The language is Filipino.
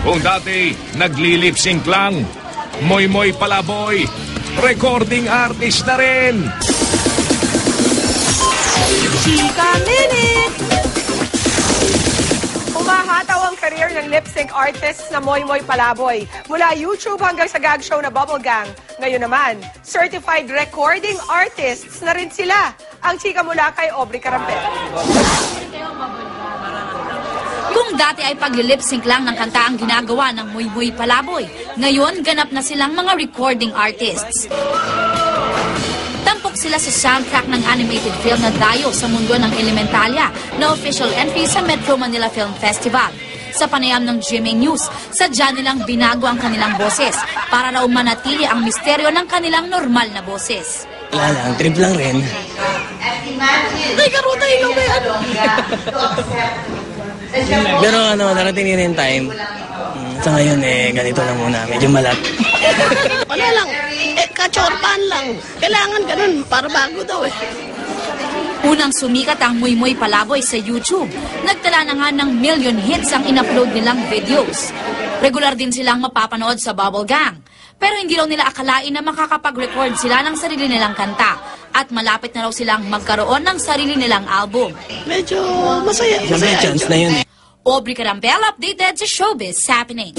Kung dati nagli-lip-sync lang, Moy Palaboy, recording artist na rin. Chika Minute! Umahataw ang career ng lip-sync artist na Moy Palaboy. Mula YouTube hanggang sa gag show na Bubble Gang. Ngayon naman, certified recording artists na rin sila. Ang chika mula kay Aubrey Carampel. Kung dati ay pag-lip-sync lang ng kanta ang ginagawa ng Moy Palaboy, ngayon ganap na silang mga recording artists. Tampok sila sa soundtrack ng animated film na Dayo sa Mundo ng Elementalia na official entry sa Metro Manila Film Festival. Sa panayam ng GMA News, sadya nilang binago ang kanilang boses para raw manatili ang misteryo ng kanilang normal na boses. Wala lang, trip lang rin. Ay, karuta ikaw ba yan? Pero narating din yung time. Sa ngayon, ganito lang muna. Medyo malat. Wala lang. Kachorpan lang. Kailangan ganun para bago daw Unang sumikat ang Moy Palaboy sa YouTube. Nagtala na nga ng million hits ang in-upload nilang videos. Regular din silang mapapanood sa Bubble Gang. Pero hindi raw nila akalain na makakapag-record sila ng sarili nilang kanta. At malapit na raw silang magkaroon ng sarili nilang album. Medyo masaya. May chance na yun Aubrey Carampel updated sa Showbiz Happening.